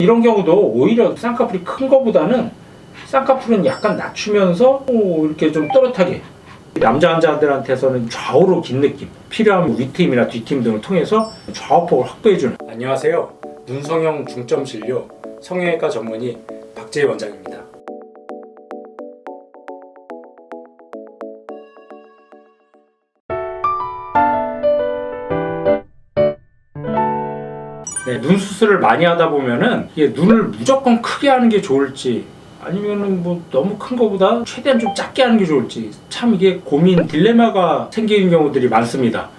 이런 경우도 오히려 쌍꺼풀이 큰 거보다는 쌍꺼풀은 약간 낮추면서 이렇게 좀 또렷하게, 남자 환자들한테서는 좌우로 긴 느낌, 필요하면 윗트임이나 뒷트임 등을 통해서 좌우폭을 확보해주는. 안녕하세요. 눈성형 중점 진료 성형외과 전문의 박재희 원장입니다. 네, 눈 수술을 많이 하다 보면은 이게 눈을 무조건 크게 하는 게 좋을지, 아니면은 뭐 너무 큰 거보다 최대한 좀 작게 하는 게 좋을지, 참 이게 고민, 딜레마가 생기는 경우들이 많습니다.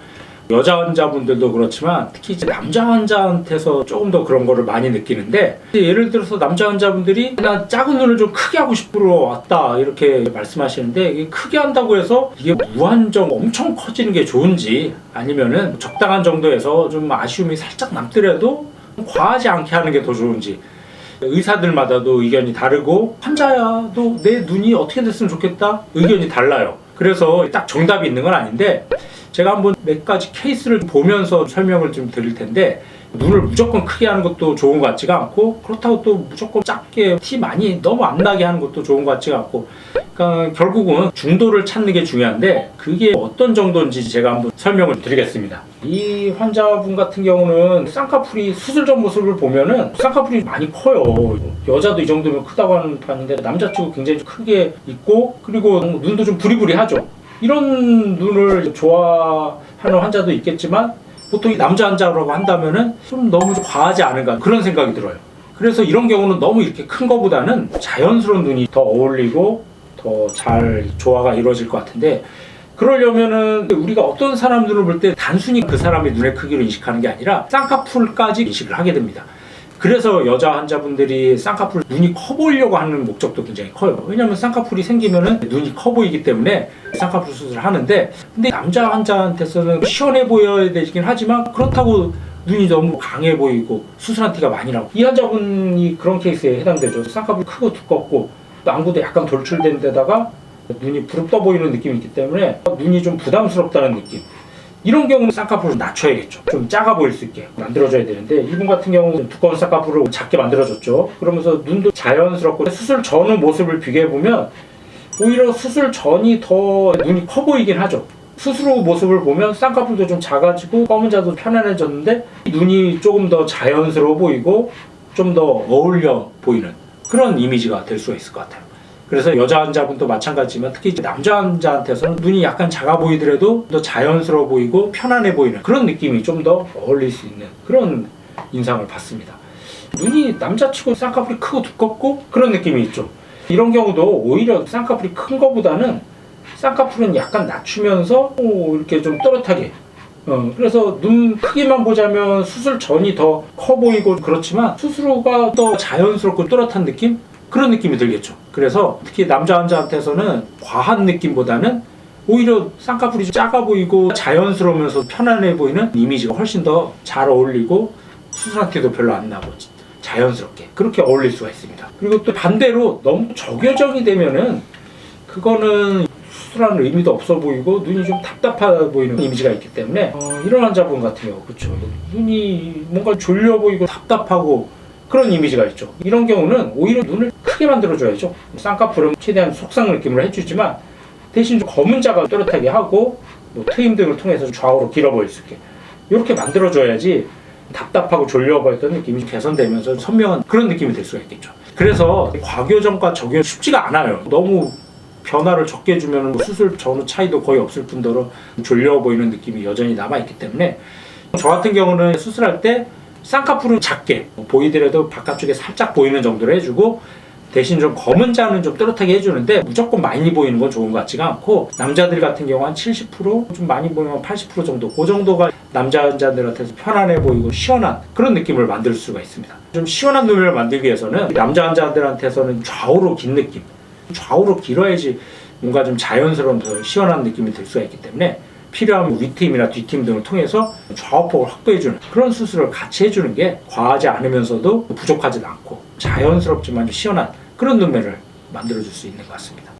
여자 환자분들도 그렇지만 특히 이제 남자 환자한테서 조금 더 그런 거를 많이 느끼는데, 예를 들어서 남자 환자분들이 나 작은 눈을 좀 크게 하고 싶으러 왔다 이렇게 말씀하시는데, 이게 크게 한다고 해서 이게 무한정 엄청 커지는 게 좋은지, 아니면은 적당한 정도에서 좀 아쉬움이 살짝 남더라도 과하지 않게 하는 게 더 좋은지, 의사들마다도 의견이 다르고, 환자야도 내 눈이 어떻게 됐으면 좋겠다 의견이 달라요. 그래서 딱 정답이 있는 건 아닌데, 제가 한번 몇 가지 케이스를 보면서 설명을 좀 드릴 텐데, 눈을 무조건 크게 하는 것도 좋은 것 같지가 않고, 그렇다고 또 무조건 작게 티 많이 너무 안 나게 하는 것도 좋은 것 같지가 않고, 그러니까 결국은 중도를 찾는 게 중요한데, 그게 어떤 정도인지 제가 한번 설명을 드리겠습니다. 이 환자분 같은 경우는 쌍꺼풀이 수술 전 모습을 보면은 쌍꺼풀이 많이 커요. 여자도 이 정도면 크다고 하는 판인데, 남자 치고 굉장히 크게 있고, 그리고 눈도 좀 부리부리하죠. 이런 눈을 좋아하는 환자도 있겠지만, 보통 남자 환자라고 한다면은 좀 너무 좀 과하지 않은가 그런 생각이 들어요. 그래서 이런 경우는 너무 이렇게 큰 거보다는 자연스러운 눈이 더 어울리고 더 잘 조화가 이루어질 것 같은데, 그러려면은 우리가 어떤 사람 눈을 볼 때 단순히 그 사람의 눈의 크기로 인식하는 게 아니라 쌍꺼풀까지 인식을 하게 됩니다. 그래서 여자 환자분들이 쌍꺼풀 눈이 커 보이려고 하는 목적도 굉장히 커요. 왜냐면 쌍꺼풀이 생기면은 눈이 커 보이기 때문에 쌍꺼풀 수술을 하는데, 근데 남자 환자한테서는 시원해 보여야 되긴 하지만, 그렇다고 눈이 너무 강해 보이고 수술한 티가 많이 나고, 이 환자분이 그런 케이스에 해당되죠. 쌍꺼풀이 크고 두껍고 또 안구도 약간 돌출된 데다가 눈이 부릅떠 보이는 느낌이 있기 때문에 눈이 좀 부담스럽다는 느낌, 이런 경우는 쌍꺼풀을 낮춰야겠죠. 좀 작아 보일 수 있게 만들어줘야 되는데, 이분 같은 경우는 두꺼운 쌍꺼풀을 작게 만들어줬죠. 그러면서 눈도 자연스럽고, 수술 전의 모습을 비교해보면 오히려 수술 전이 더 눈이 커 보이긴 하죠. 수술 후 모습을 보면 쌍꺼풀도 좀 작아지고 검은 자도 편안해졌는데, 눈이 조금 더 자연스러워 보이고 좀 더 어울려 보이는 그런 이미지가 될 수가 있을 것 같아요. 그래서 여자 환자분도 마찬가지지만, 특히 남자 환자한테서는 눈이 약간 작아 보이더라도 더 자연스러워 보이고 편안해 보이는 그런 느낌이 좀 더 어울릴 수 있는 그런 인상을 받습니다. 눈이 남자치고 쌍꺼풀이 크고 두껍고 그런 느낌이 있죠. 이런 경우도 오히려 쌍꺼풀이 큰 거보다는 쌍꺼풀은 약간 낮추면서 이렇게 좀 또렷하게, 그래서 눈 크기만 보자면 수술 전이 더 커 보이고 그렇지만, 수술 후가 더 자연스럽고 또렷한 느낌? 그런 느낌이 들겠죠. 그래서 특히 남자 환자한테서는 과한 느낌보다는 오히려 쌍꺼풀이 작아 보이고 자연스러우면서 편안해 보이는 이미지가 훨씬 더 잘 어울리고, 수술한 티도 별로 안 나고 자연스럽게 그렇게 어울릴 수가 있습니다. 그리고 또 반대로 너무 저교정이 되면은 그거는 수술하는 의미도 없어 보이고 눈이 좀 답답해 보이는 이미지가 있기 때문에, 이런 환자분 같은 경우, 그렇죠, 눈이 뭔가 졸려 보이고 답답하고 그런 이미지가 있죠. 이런 경우는 오히려 눈을 크게 만들어줘야죠. 쌍꺼풀은 최대한 속상 느낌을 해주지만, 대신 좀 검은 자가 또렷하게 하고, 뭐 트임 등을 통해서 좌우로 길어 보일 수 있게 이렇게 만들어줘야지 답답하고 졸려 보였던 느낌이 개선되면서 선명한 그런 느낌이 될 수가 있겠죠. 그래서 과교정과 저교정 쉽지가 않아요. 너무 변화를 적게 주면 수술 전후 차이도 거의 없을 뿐더러 졸려 보이는 느낌이 여전히 남아있기 때문에, 저 같은 경우는 수술할 때 쌍꺼풀은 작게 보이더라도 바깥쪽에 살짝 보이는 정도로 해주고, 대신 좀 검은 자는 좀 또렷하게 해주는데, 무조건 많이 보이는 건 좋은 것 같지가 않고, 남자들 같은 경우 한 70%, 좀 많이 보이면 80% 정도, 그 정도가 남자 환자들한테서 편안해 보이고 시원한 그런 느낌을 만들 수가 있습니다. 좀 시원한 눈을 만들기 위해서는 남자 환자들한테서는 좌우로 긴 느낌, 좌우로 길어야지 뭔가 좀 자연스러운 더 시원한 느낌이 들 수가 있기 때문에, 필요하면 윗트임이나 뒷트임 등을 통해서 좌우폭을 확보해주는 그런 수술을 같이 해주는 게 과하지 않으면서도 부족하지 않고 자연스럽지만 시원한 그런 눈매를 만들어줄 수 있는 것 같습니다.